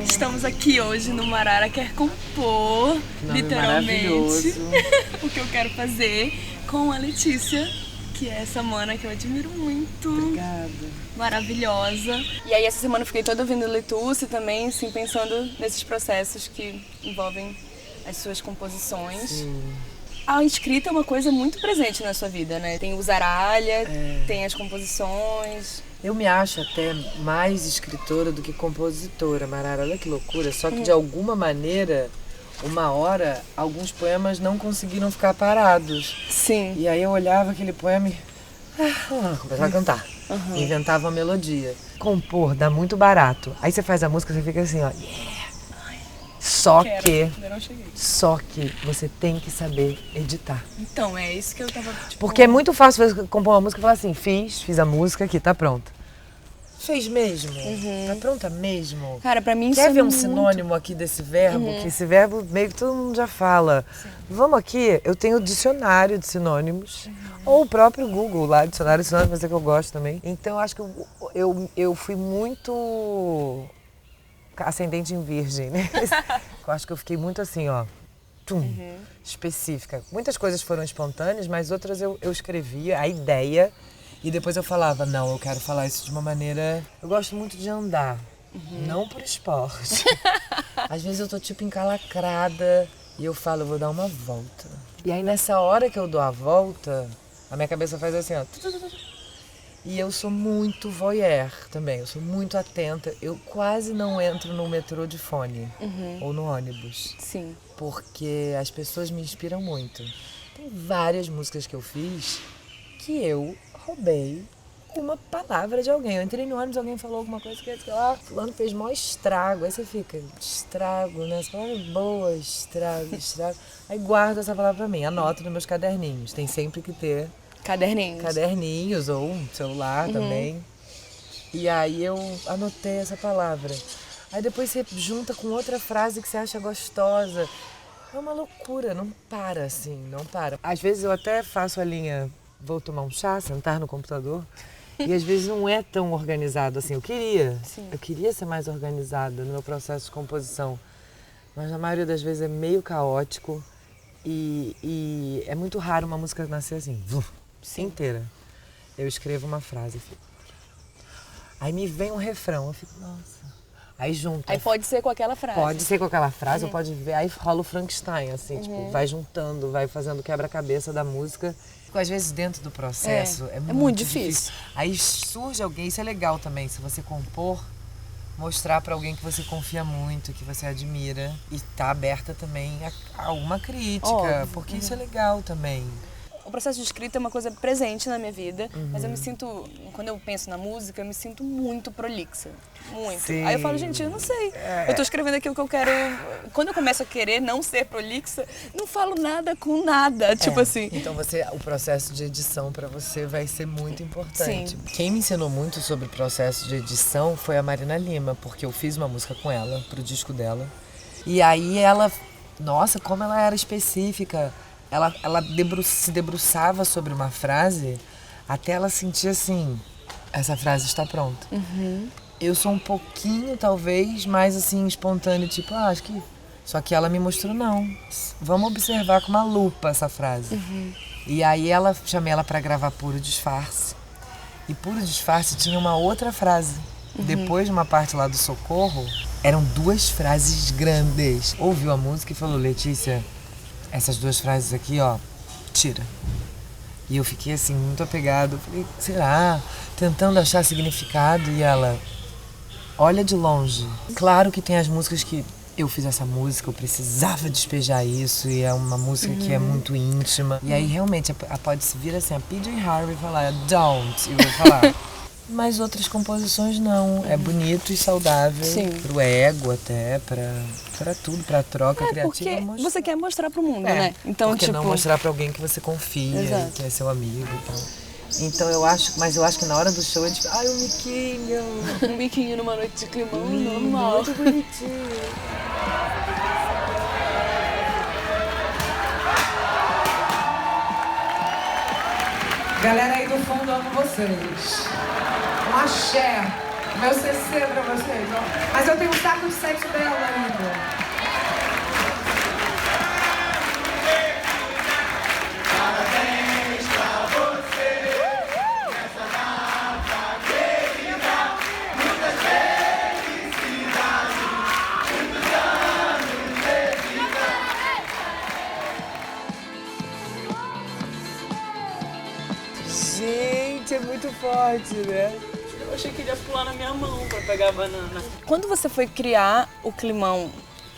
Estamos aqui hoje no Marara Quer Compor, literalmente, o que eu quero fazer com a Letícia, que é essa mana que eu admiro muito. Obrigada. Maravilhosa. E aí essa semana eu fiquei toda ouvindo Letícia também, assim, pensando nesses processos que envolvem as suas composições. Sim. A escrita é uma coisa muito presente na sua vida, né? Tem o Zaralha, tem as composições. Eu me acho até mais escritora do que compositora, Marara. Olha que loucura. Só que de alguma maneira, uma hora, alguns poemas não conseguiram ficar parados. Sim. E aí eu olhava aquele poema e começava a cantar. Inventava uma melodia. Compor dá muito barato. Aí você faz a música e você fica assim, ó. Yeah. Só que você tem que saber editar. Então, é isso que eu tava... Porque é muito fácil você compor uma música e falar assim, fiz a música aqui, tá pronta. Fez mesmo? Tá pronta mesmo? Cara, pra mim Quer isso ver é um muito... sinônimo aqui desse verbo? Que esse verbo meio que todo mundo já fala. Sim. Vamos aqui, eu tenho o dicionário de sinônimos. Ou o próprio Google lá, dicionário de sinônimos, mas é que eu gosto também. Então eu acho que eu fui muito... ascendente em virgem, né? Eu acho que eu fiquei muito assim, ó, específica. Muitas coisas foram espontâneas, mas outras eu escrevia a ideia e depois eu falava, não, eu quero falar isso de uma maneira... Eu gosto muito de andar, não por esporte. Às vezes eu tô tipo encalacrada e eu falo, eu vou dar uma volta. E aí nessa hora que eu dou a volta, a minha cabeça faz assim, ó... E eu sou muito voyeur também, eu sou muito atenta. Eu quase não entro no metrô de fone ou no ônibus. Sim. Porque as pessoas me inspiram muito. Tem várias músicas que eu fiz que eu roubei uma palavra de alguém. Eu entrei no ônibus, alguém falou alguma coisa que fulano fez maior estrago. Aí você fica, estrago, né? Essa palavra é boa, estrago. Aí guardo essa palavra pra mim, anoto nos meus caderninhos. Tem sempre que ter... Caderninhos ou um celular também. E aí eu anotei essa palavra. Aí depois você junta com outra frase que você acha gostosa. É uma loucura, não para assim, não para. Às vezes eu até faço a linha, vou tomar um chá, sentar no computador. E às vezes não é tão organizado assim. Eu queria ser mais organizada no meu processo de composição. Mas na maioria das vezes é meio caótico. E é muito raro uma música nascer assim. Inteira. Eu escrevo uma frase, fico... Aí me vem um refrão, eu fico, nossa. Aí junto. Aí pode ser com aquela frase. Pode ser com aquela frase, ou pode ver, aí rola o Frankenstein, assim, tipo, vai juntando, vai fazendo quebra-cabeça da música. Às vezes dentro do processo é muito difícil. Aí surge alguém, isso é legal também, se você compor, mostrar pra alguém que você confia muito, que você admira e tá aberta também a uma crítica, porque isso é legal também. O processo de escrita é uma coisa presente na minha vida, mas eu me sinto, quando eu penso na música, eu me sinto muito prolixa, muito. Sim. Aí eu falo, gente, eu não sei, eu tô escrevendo aquilo que eu quero, quando eu começo a querer não ser prolixa, não falo nada com nada, tipo assim. Então o processo de edição pra você vai ser muito importante. Sim. Quem me ensinou muito sobre o processo de edição foi a Marina Lima, porque eu fiz uma música com ela, pro disco dela, e aí ela, nossa, como ela era específica. Ela se debruçava sobre uma frase até ela sentir assim, essa frase está pronta. Eu sou um pouquinho, talvez, mais assim, espontâneo, tipo, acho que... Só que ela me mostrou, não, vamos observar com uma lupa essa frase. E aí chamei ela para gravar Puro Disfarce. E Puro Disfarce tinha uma outra frase. Depois de uma parte lá do Socorro, eram duas frases grandes. Ouviu a música e falou, Letícia... Essas duas frases aqui, ó, tira. E eu fiquei assim, muito apegado. Falei, será? Tentando achar significado. E ela, olha de longe. Claro que tem as músicas que eu fiz essa música, eu precisava despejar isso. E é uma música que é muito íntima. E aí, realmente, pode se vir assim, a PJ Harvey falar, don't. E eu vou falar... Mas outras composições não. É bonito e saudável. Sim. Pro ego até, pra tudo, pra troca criativa. Porque você quer mostrar pro mundo, né? Então, porque não mostrar pra alguém que você confia, que é seu amigo. Então eu acho que na hora do show é tipo, ai, um biquinho. Um biquinho numa noite de climão normal. Muito bonitinho. Galera aí do fundo, amo vocês. Um axé. Meu CC pra vocês, ó. Mas eu tenho um saco de sexo dela ainda. Parabéns pra você, nessa data querida, muitas felicidades, muitos anos de vida. Gente, é muito forte, né? Eu achei que ele ia pular na minha mão pra pegar a banana. Quando você foi criar o Climão,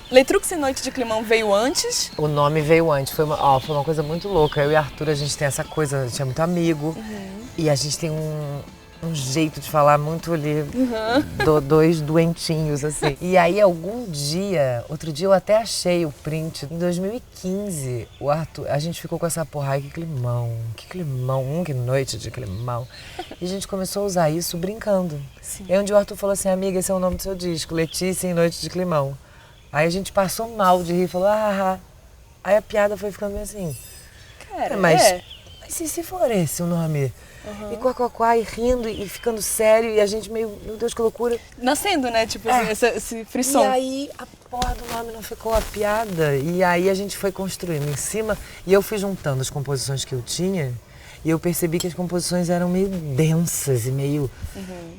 Letrux e Noite de Climão veio antes? O nome veio antes, foi uma coisa muito louca. Eu e Arthur, a gente tem essa coisa, a gente é muito amigo. E a gente tem um jeito de falar muito ali, dois doentinhos, assim. E aí, outro dia eu até achei o print, em 2015, o Arthur, a gente ficou com essa porra, ai, que climão, que noite de climão. E a gente começou a usar isso brincando. Sim. E aí um dia o Arthur falou assim, amiga, esse é o nome do seu disco, Letícia em Noite de Climão. Aí a gente passou mal de rir, falou, Aí a piada foi ficando meio assim. Cara, mas se for esse o nome? E quá, e rindo, e ficando sério, e a gente meio, meu Deus, que loucura. Nascendo, né? Tipo, esse frisson. E aí, a porra do nome não ficou a piada. E aí a gente foi construindo em cima, e eu fui juntando as composições que eu tinha, e eu percebi que as composições eram meio densas, e meio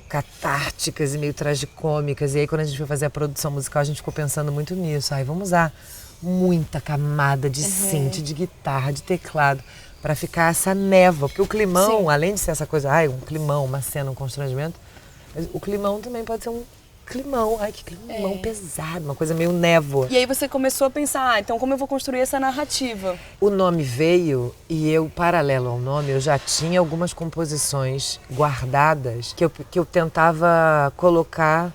catárticas, e meio tragicômicas. E aí, quando a gente foi fazer a produção musical, a gente ficou pensando muito nisso. Aí, vamos usar muita camada de synth, de guitarra, de teclado, para ficar essa névoa. Porque o climão, além de ser essa coisa, um climão, uma cena, um constrangimento, o climão também pode ser um climão, que climão pesado, uma coisa meio névoa. E aí você começou a pensar, então como eu vou construir essa narrativa? O nome veio e eu, paralelo ao nome, eu já tinha algumas composições guardadas que eu tentava colocar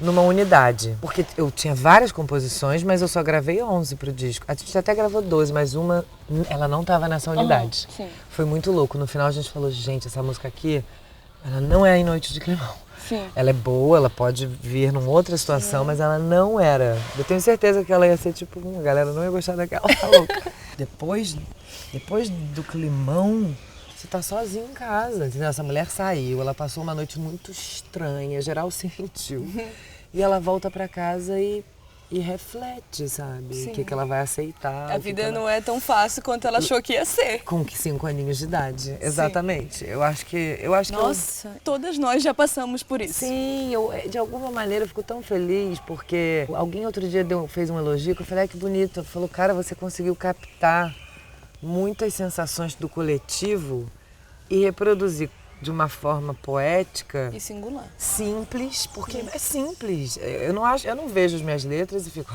numa unidade. Porque eu tinha várias composições, mas eu só gravei 11 pro disco. A gente até gravou 12, mas uma, ela não estava nessa unidade. Foi muito louco. No final a gente falou, gente, essa música aqui, ela não é em Noite de Climão. Ela é boa, ela pode vir numa outra situação, mas ela não era. Eu tenho certeza que ela ia ser tipo, a galera não ia gostar daquela, tá louca. Depois do Climão, você tá sozinho em casa, entendeu? Essa mulher saiu, ela passou uma noite muito estranha, geral sentiu. E ela volta pra casa e reflete, sabe? O que ela vai aceitar. A vida não é tão fácil quanto ela achou que ia ser. Com 5 aninhos de idade, exatamente. Eu acho que Nossa, todas nós já passamos por isso. Sim, de alguma maneira eu fico tão feliz, porque alguém outro dia fez um elogio, que eu falei, que bonito. Falou, cara, você conseguiu captar muitas sensações do coletivo e reproduzir de uma forma poética e singular. Simples, porque é simples. Eu não vejo as minhas letras e fico,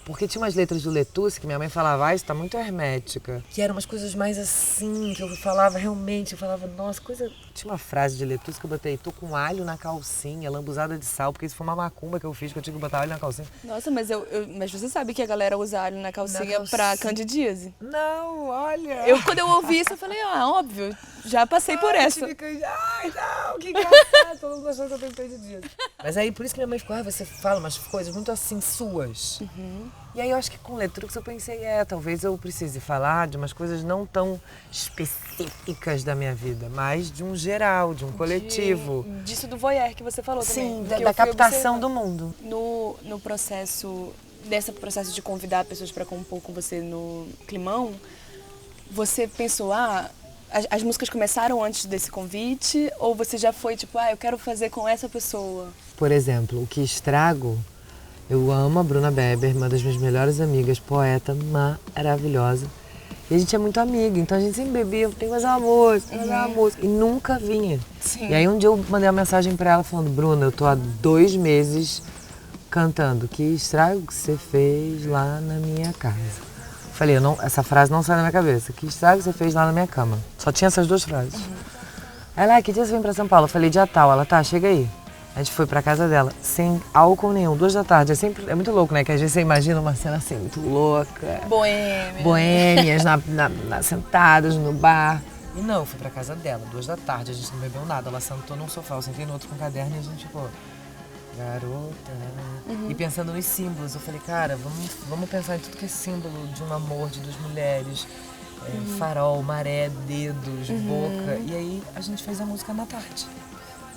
porque tinha umas letras do Letusse que minha mãe falava, isso tá muito hermética. Que eram umas coisas mais assim, que eu falava realmente, nossa, coisa... Tinha uma frase de Letusse que eu botei, tô com alho na calcinha, lambuzada de sal, porque isso foi uma macumba que eu fiz, que eu tinha que botar alho na calcinha. Nossa, mas mas você sabe que a galera usa alho na calcinha pra candidíase? Não, olha... Quando eu ouvi isso, eu falei, óbvio, já passei por essa. Ai, não, que engraçado, todo mundo achou que eu tenho candidíase. Mas aí, por isso que minha mãe ficou, você fala umas coisas muito assim, suas. E aí eu acho que com Letrux eu pensei, talvez eu precise falar de umas coisas não tão específicas da minha vida, mas de um geral, de um coletivo. Disso do voyeur que você falou também. Sim, da captação do mundo. No processo, desse processo de convidar pessoas para compor com você no Climão, você pensou, as músicas começaram antes desse convite, ou você já foi tipo, eu quero fazer com essa pessoa? Por exemplo, o Que Estrago, eu amo a Bruna Beber, uma das minhas melhores amigas, poeta maravilhosa. E a gente é muito amiga, então a gente sempre bebia, tem que fazer uma música, e nunca vinha. Sim. E aí um dia eu mandei uma mensagem pra ela falando, Bruna, eu tô há 2 meses cantando, que estrago que você fez lá na minha casa. Falei, essa frase não sai da minha cabeça, que estrago que você fez lá na minha cama. Só tinha essas 2 frases. Ela, que dia você vem pra São Paulo? Eu falei, dia tal. Ela, tá, chega aí. A gente foi pra casa dela, sem álcool nenhum, 2 da tarde. É muito louco, né? Que às vezes você imagina uma cena assim, muito louca. Boêmias, sentadas no bar. E não, eu fui pra casa dela, 2 da tarde, a gente não bebeu nada. Ela sentou num sofá, eu sentei no outro com um caderno e a gente ficou, garota. E pensando nos símbolos, eu falei, cara, vamos pensar em tudo que é símbolo de um amor de 2 mulheres. Farol, maré, dedos, boca. E aí a gente fez a música na tarde.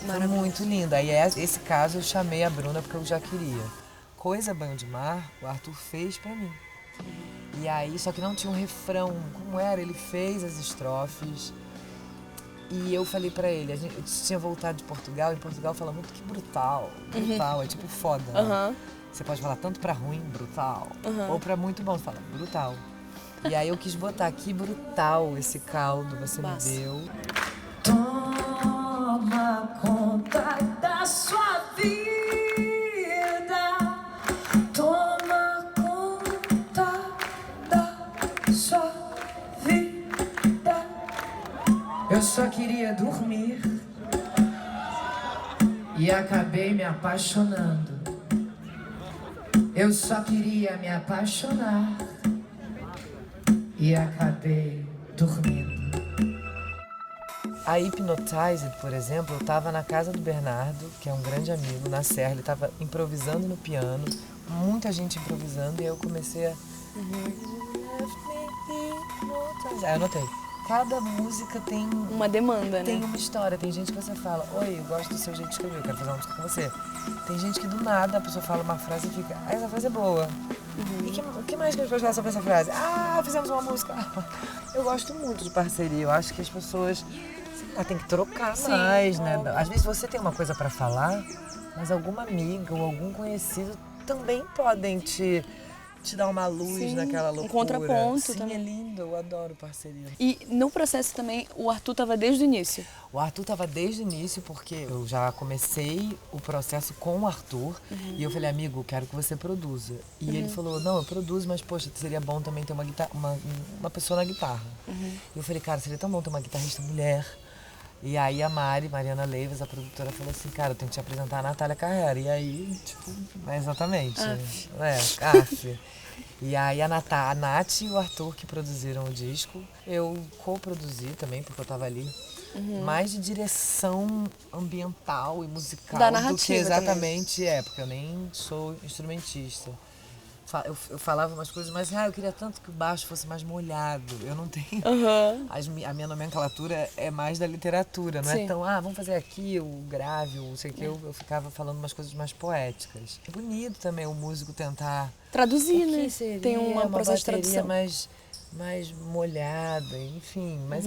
Foi muito lindo. Aí esse caso eu chamei a Bruna porque eu já queria. Coisa Banho de Mar, o Arthur fez pra mim. E aí, só que não tinha um refrão. Como era? Ele fez as estrofes. E eu falei pra ele, eu tinha voltado de Portugal, em Portugal fala muito que brutal. Brutal, é tipo foda. Né? Você pode falar tanto pra ruim, brutal, ou pra muito bom, você fala brutal. E aí eu quis botar aqui brutal esse caldo, você me deu. Toma conta da sua vida, toma conta da sua vida. Eu só queria dormir e acabei me apaixonando. Eu só queria me apaixonar e acabei dormindo. A Hypnotized, por exemplo, eu tava na casa do Bernardo, que é um grande amigo, na Serra, ele tava improvisando no piano, muita gente improvisando, e eu comecei a... Aí eu anotei. Cada música tem... Uma demanda, tem né? uma história. Tem gente que você fala, oi, eu gosto do seu jeito de escrever, eu quero fazer uma música com você. Tem gente que do nada a pessoa fala uma frase e fica, essa frase é boa. E o que mais que a gente pode falar sobre essa frase? Ah, fizemos uma música. Eu gosto muito de parceria, eu acho que as pessoas tem que trocar mais, né? Às vezes você tem uma coisa pra falar, mas alguma amiga ou algum conhecido também podem te dar uma luz naquela loucura. Um contraponto Sim, também. É lindo, eu adoro parceria. E no processo também, o Arthur estava desde o início. O Arthur estava desde o início, porque eu já comecei o processo com o Arthur. E eu falei, amigo, quero que você produza. E ele falou, não, eu produzo, mas poxa, seria bom também ter uma pessoa na guitarra. E eu falei, cara, seria tão bom ter uma guitarrista mulher. E aí a Mariana Leivas, a produtora, falou assim, cara, eu tenho que te apresentar a Natália Carrera. E aí, tipo, exatamente. Af. E aí a Nath e o Arthur que produziram o disco. Eu co-produzi também, porque eu tava ali. Mais de direção ambiental e musical da do que narrativa exatamente porque eu nem sou instrumentista. Eu falava umas coisas, mas eu queria tanto que o baixo fosse mais molhado. Eu não tenho... A minha nomenclatura é mais da literatura, não é tão, vamos fazer aqui o grave, não sei o que. Eu ficava falando umas coisas mais poéticas. É bonito também o músico tentar... Traduzir, né? Seria Tem uma processo de tradução. mais molhada, enfim. Mas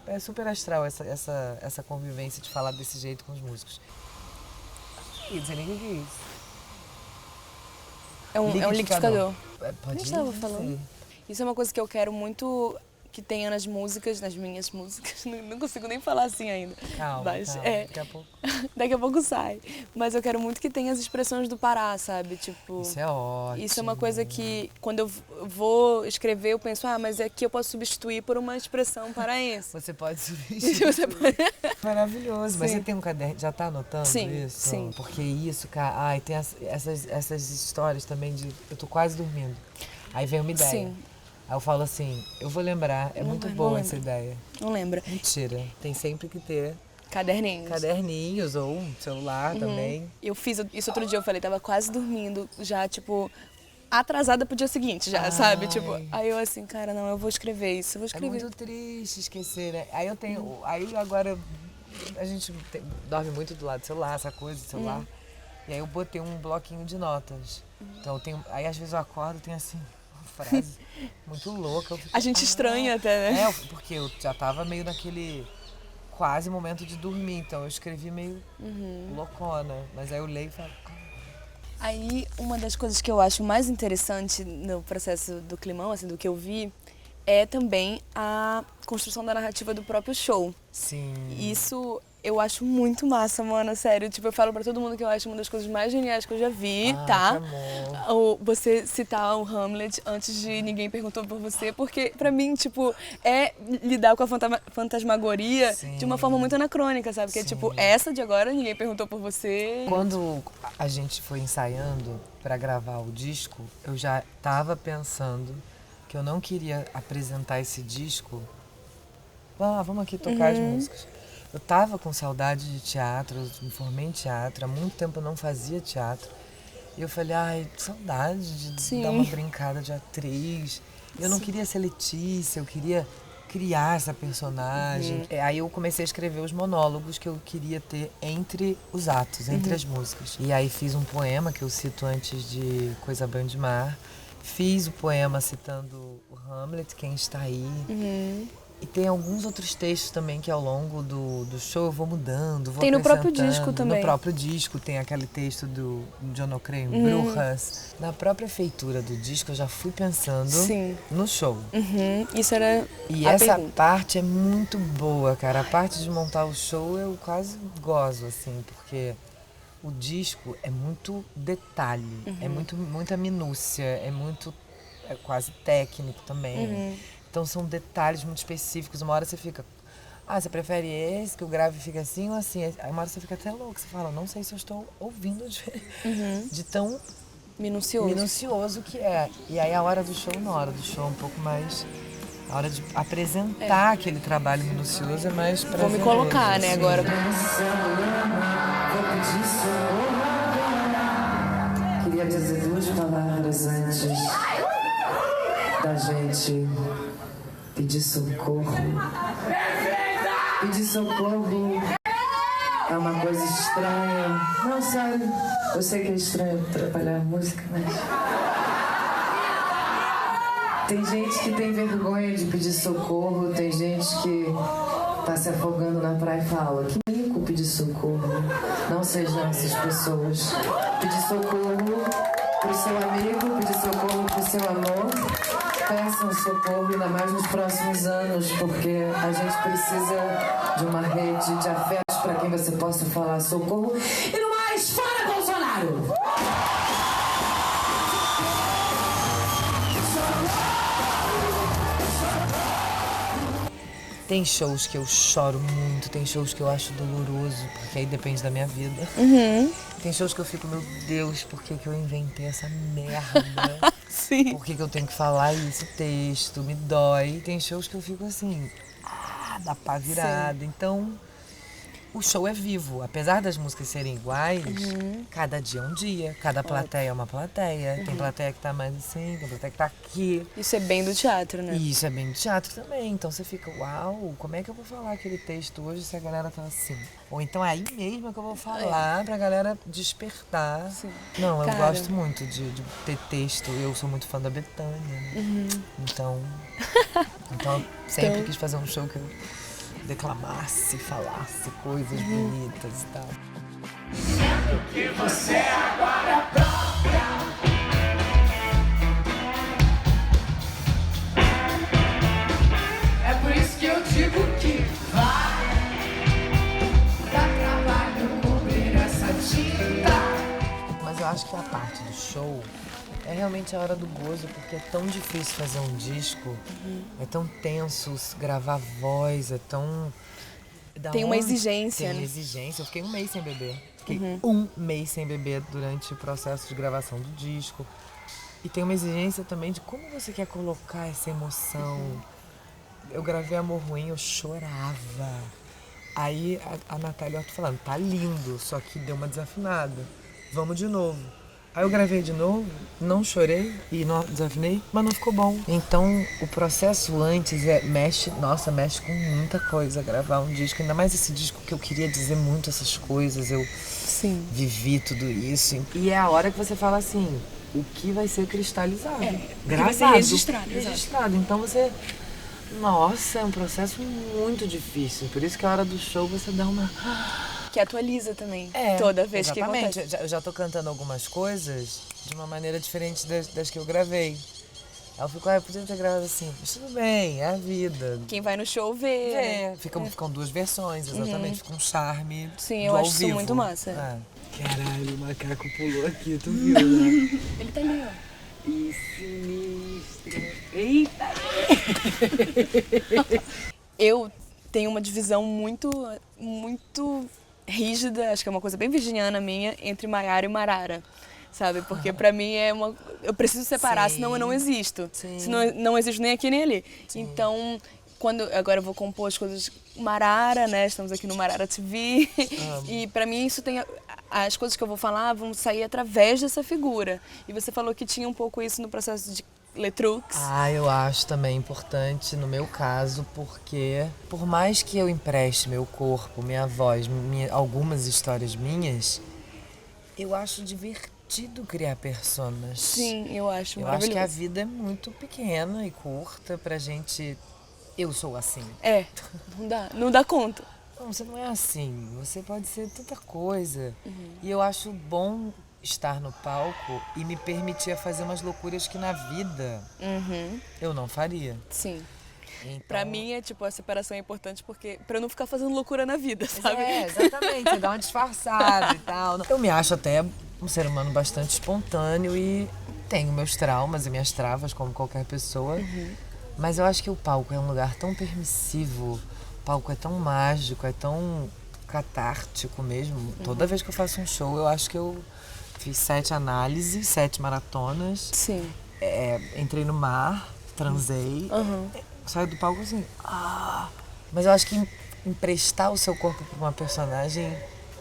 é super astral essa convivência de falar desse jeito com os músicos. Não sei nem o que é isso. É um liquidificador. Pode estava falando. Isso é uma coisa que eu quero muito que tenha nas músicas, nas minhas músicas. Não consigo nem falar assim ainda. Calma, daqui a pouco. Daqui a pouco sai. Mas eu quero muito que tenha as expressões do Pará, sabe? Tipo, isso é ótimo. Isso é uma coisa que, quando eu vou escrever, eu penso, mas aqui eu posso substituir por uma expressão paraense. Você pode substituir. Maravilhoso. Sim. Mas você tem um caderno, já tá anotando isso? Sim. Porque isso, cara, tem essas histórias também de eu tô quase dormindo. Aí vem uma ideia. Sim. Aí eu falo assim, eu vou lembrar, é muito boa essa ideia. Não lembra. Mentira, tem sempre que ter caderninhos ou um celular também. Eu fiz isso outro dia, eu falei, tava quase dormindo, já tipo, atrasada pro dia seguinte, já, sabe? Tipo, aí eu assim, cara, não, eu vou escrever isso, eu vou escrever. É muito triste esquecer, né? Aí eu tenho, aí agora a gente dorme muito do lado do celular, essa coisa do celular. E aí eu botei um bloquinho de notas. Então eu tenho, aí às vezes eu acordo e tenho assim, frase muito louca. A gente estranha até, né? Porque eu já tava meio naquele quase momento de dormir, então eu escrevi meio loucona, mas aí eu leio e falo... Aí, uma das coisas que eu acho mais interessante no processo do Climão, assim, do que eu vi, é também a construção da narrativa do próprio show. Sim. Isso eu acho muito massa, mano, sério. Tipo, eu falo pra todo mundo que eu acho uma das coisas mais geniais que eu já vi, tá? Que amor. Ou você citar o Hamlet antes de Ninguém Perguntou por Você, porque pra mim, tipo, é lidar com a fantasmagoria de uma forma muito anacrônica, sabe? Que é tipo, essa de agora, Ninguém Perguntou por Você. Quando a gente foi ensaiando pra gravar o disco, eu já tava pensando que eu não queria apresentar esse disco. Vamos aqui tocar as músicas. Eu tava com saudade de teatro, eu me formei em teatro, há muito tempo eu não fazia teatro. E eu falei, saudade de dar uma brincada de atriz. Eu não queria ser Letícia, eu queria criar essa personagem. Aí eu comecei a escrever os monólogos que eu queria ter entre os atos, entre as músicas. E aí fiz um poema que eu cito antes de Coisa Banho de Mar. Fiz o poema citando o Hamlet, Quem Está Aí. E tem alguns outros textos também que ao longo do show eu vou mudando, vou Tem no próprio acrescentando. disco também. No próprio disco tem aquele texto do John O'Crane, Brujas. Na própria feitura do disco eu já fui pensando no show. Isso era E a essa pergunta. parte é muito boa, cara. A parte de montar o show eu quase gozo, assim, porque o disco é muito detalhe, é muita minúcia, é quase técnico também. Então são detalhes muito específicos. Uma hora você fica, você prefere esse, que o grave fica assim ou assim? Aí uma hora você fica até louco, você fala, não sei se eu estou ouvindo de tão minucioso que é. E aí a hora do show, na hora do show é um pouco mais... A hora de apresentar aquele trabalho minucioso é mais prazeroso. Vou me colocar, né, agora. Queria dizer 2 palavras antes da gente pedir socorro. Pedir socorro é uma coisa estranha. Não, sério, eu sei que é estranho atrapalhar a música, mas... Tem gente que tem vergonha de pedir socorro, tem gente que tá se afogando na praia e fala, que mico pedir socorro. Não sejam essas pessoas. Pedir socorro pro seu amigo, pedir socorro pro seu amor. Peçam socorro, ainda mais nos próximos anos, porque a gente precisa de uma rede de afetos para quem você possa falar socorro. E no mais, fora Bolsonaro! Tem shows que eu choro muito, tem shows que eu acho doloroso, porque aí depende da minha vida. Tem shows que eu fico, meu Deus, por que eu inventei essa merda? Sim. Por que eu tenho que falar esse texto? Me dói. Tem shows que eu fico assim, dá pá virada. Então, o show é vivo. Apesar das músicas serem iguais, cada dia é um dia, cada plateia é uma plateia. Tem plateia que tá mais assim, tem plateia que tá aqui. Isso é bem do teatro, né? E isso é bem do teatro também. Então você fica, uau, como é que eu vou falar aquele texto hoje se a galera tá assim? Ou então é aí mesmo que eu vou falar pra galera despertar. Sim. Não, eu Cara. gosto muito de ter texto. Eu sou muito fã da Bethânia, né? Então sempre quis fazer um show que eu declamasse, falasse coisas bonitas e tal. Sendo que você agora é própria. É por isso que eu digo que vai dar trabalho cobrir essa tinta. Mas eu acho que a parte do show é realmente a hora do gozo, porque é tão difícil fazer um disco, é tão tenso gravar voz, é tão... Tem uma exigência, Tem né? exigência. Eu fiquei 1 mês sem beber. Fiquei 1 mês sem beber durante o processo de gravação do disco. E tem uma exigência também de como você quer colocar essa emoção. Eu gravei Amor Ruim, eu chorava. Aí a Natália Horta falando, tá lindo, só que deu uma desafinada. Vamos de novo. Aí eu gravei de novo, não chorei e não desafinei, mas não ficou bom. Então o processo antes mexe com muita coisa, gravar um disco. Ainda mais esse disco que eu queria dizer muito essas coisas, eu vivi tudo isso. E é a hora que você fala assim, o que vai ser cristalizado, gravado, vai ser registrado. registrado. Então você... Nossa, é um processo muito difícil. Por isso que a hora do show você dá uma... Que atualiza também, toda vez que acontece. Eu já tô cantando algumas coisas de uma maneira diferente das que eu gravei. Aí eu fico, eu podia ter gravado assim, mas tudo bem, é a vida. Quem vai no show vê. né? Ficam 2 versões, exatamente, fica um charme. Sim, do eu ao acho isso vivo. muito massa. Caralho, o macaco pulou aqui, tu viu, né? Ele tá ali, ó. E sinistro. Eita! Eu tenho uma divisão muito rígida, acho que é uma coisa bem virginiana minha, entre Maiara e Marara, sabe? Porque pra mim eu preciso separar, senão eu não existo. Senão não existo nem aqui nem ali. Então, agora eu vou compor as coisas Marara, né? Estamos aqui no Marara TV. E pra mim isso tem... As coisas que eu vou falar vão sair através dessa figura. E você falou que tinha um pouco isso no processo de Letrux. Ah, eu acho também importante no meu caso, porque por mais que eu empreste meu corpo, minha voz, algumas histórias minhas, eu acho divertido criar personas. Sim, eu acho Eu maravilhoso. acho que a vida é muito pequena e curta pra gente... Eu sou assim. Não dá conta. Não, você não é assim. Você pode ser tanta coisa. E eu acho bom estar no palco e me permitir fazer umas loucuras que na vida eu não faria. Sim. Então... Pra mim, a separação é importante porque pra eu não ficar fazendo loucura na vida, sabe? Exatamente. Você dá uma disfarçada e tal. Eu me acho até um ser humano bastante espontâneo e tenho meus traumas e minhas travas, como qualquer pessoa. Mas eu acho que o palco é um lugar tão permissivo, o palco é tão mágico, é tão catártico mesmo. Toda vez que eu faço um show, eu acho que eu fiz 7 análises, 7 maratonas. Sim. Entrei no mar, transei, saio do palco assim. Mas eu acho que emprestar o seu corpo para uma personagem,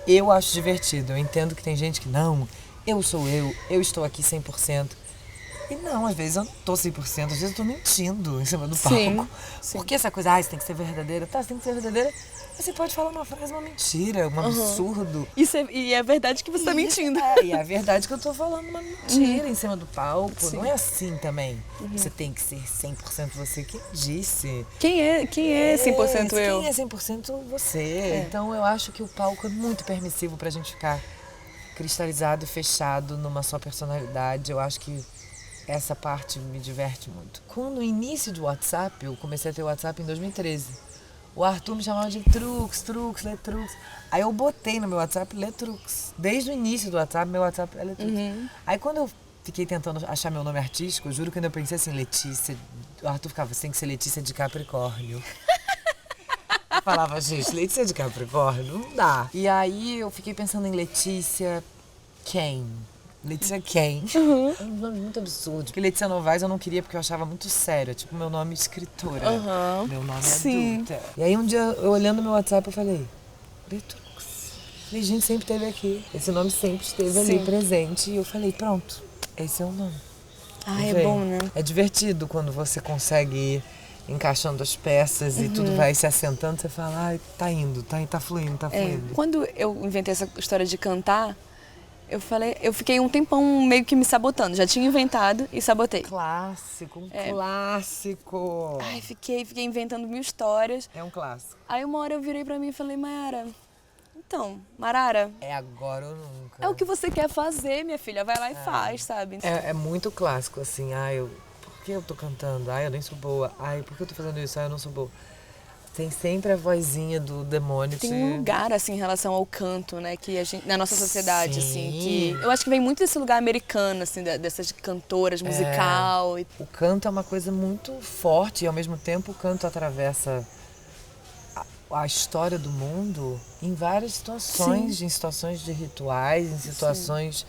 eu acho divertido. Eu entendo que tem gente que não, eu sou eu estou aqui 100%. E não, às vezes eu não tô 100%, às vezes eu tô mentindo em cima do palco. Sim. Porque essa coisa, você tem que ser verdadeira. Tá, você tem que ser verdadeira. Mas você pode falar uma frase, uma mentira, um absurdo. E é verdade que você tá mentindo. E é a verdade que eu tô falando uma mentira em cima do palco. Sim. Não é assim também. Você tem que ser 100% você. Quem disse? Quem é 100% eu? Quem é 100% você? Então eu acho que o palco é muito permissivo pra gente ficar cristalizado e fechado numa só personalidade. Eu acho que essa parte me diverte muito. No início do WhatsApp, eu comecei a ter o WhatsApp em 2013. O Arthur me chamava de Letrux. Aí eu botei no meu WhatsApp Letrux. Desde o início do WhatsApp, meu WhatsApp é Letrux. Aí quando eu fiquei tentando achar meu nome artístico, eu juro que quando eu pensei assim, Letícia, o Arthur ficava, você tem que ser Letícia de Capricórnio. Eu falava, gente, Letícia de Capricórnio? Não dá. E aí eu fiquei pensando em Letícia quem? Letícia quem? É um nome muito absurdo. Porque Letícia Novaes eu não queria porque eu achava muito sério. É tipo meu nome escritora. Meu nome é adulta. E aí um dia, eu olhando meu WhatsApp, eu falei, Letrux. Falei, gente, sempre esteve aqui. Esse nome sempre esteve ali presente. E eu falei, pronto, esse é o nome. É bom, né? É divertido quando você consegue ir encaixando as peças e tudo vai se assentando. Você fala, tá indo, tá fluindo. Quando eu inventei essa história de cantar, eu fiquei um tempão meio que me sabotando. Já tinha inventado e sabotei. Clássico, clássico. Ai, fiquei inventando 1000 histórias. É um clássico. Aí uma hora eu virei pra mim e falei, Marara, é agora ou nunca. É o que você quer fazer, minha filha. Vai lá e faz, sabe? É muito clássico, assim. Por que eu tô cantando? Eu nem sou boa. Por que eu tô fazendo isso? Eu não sou boa. Tem sempre a vozinha do demônio. Tem um lugar, assim, em relação ao canto, né? Que a gente, na nossa sociedade, assim, que... Eu acho que vem muito desse lugar americano, assim, dessas cantoras, musical. O canto é uma coisa muito forte e, ao mesmo tempo, o canto atravessa a história do mundo em várias situações. Em situações de rituais, em situações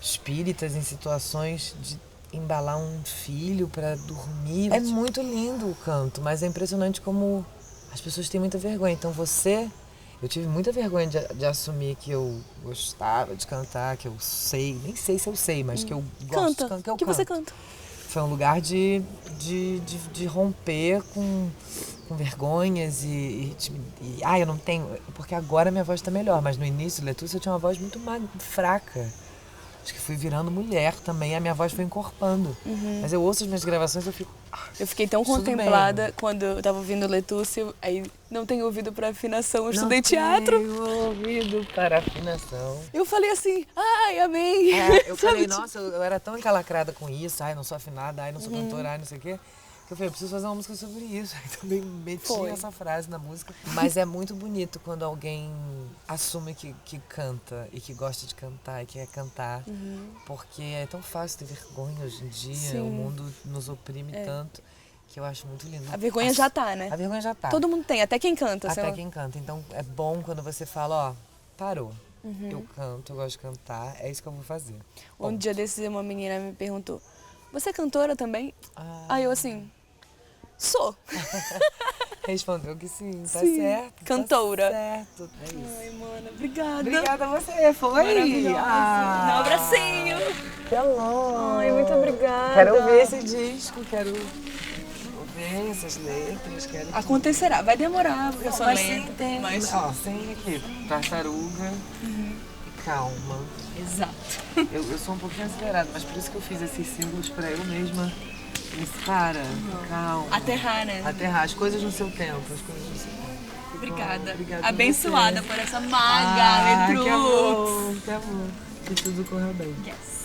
espíritas, em situações de embalar um filho para dormir. É muito lindo o canto, mas é impressionante como... as pessoas têm muita vergonha. Então eu tive muita vergonha de assumir que eu gostava de cantar, que eu sei, nem sei se eu sei, mas que eu gosto de cantar, que eu canto. Você canta? Foi um lugar de romper com vergonhas eu não tenho, porque agora minha voz tá melhor, mas no início, Letrux, eu tinha uma voz muito fraca. Acho que fui virando mulher também, a minha voz foi encorpando. Mas eu ouço as minhas gravações e eu fico... Eu fiquei tão contemplada quando eu tava ouvindo Letúcio, aí não tenho ouvido para afinação, eu estudei teatro. Não tenho ouvido para afinação. Eu falei assim, amei. Eu falei, nossa, eu era tão encalacrada com isso, não sou afinada, não sou cantora, não sei o quê. Eu falei, eu preciso fazer uma música sobre isso. Aí também meti essa frase na música. Mas é muito bonito quando alguém assume que canta e que gosta de cantar e que quer cantar. Porque é tão fácil ter vergonha hoje em dia. Sim. O mundo nos oprime tanto que eu acho muito lindo. A vergonha já tá, né? A vergonha já tá. Todo mundo tem, até quem canta. Até quem canta. Então é bom quando você fala, parou. Eu canto, eu gosto de cantar, é isso que eu vou fazer. Um dia desses uma menina me perguntou, você é cantora também? Aí eu assim... Sou. Respondeu que sim, tá Sim. certo. Cantora. Tá certo, é isso. Ai, mana, obrigada. Obrigada a você, foi? Maravilhosa. Dá um abracinho. Que amor. Ai, muito obrigada. Quero ouvir esse disco, quero ouvir essas letras, quero... Acontecerá, vai demorar, porque eu sou Mas lenta. sem tempo. Mas... Ó, sem aqui, tartaruga e calma. Exato. Eu sou um pouquinho acelerada, mas por isso que eu fiz esses símbolos pra eu mesma. Para, calma. Aterrar, né? Aterrar, as coisas no seu tempo, as coisas no seu tempo. Obrigada. Obrigada Abençoada você. por essa maga, Que Letrux. amor, que amor. Que tudo corra bem. Yes.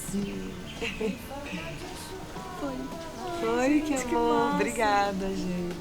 Foi, que amor. Obrigada, gente.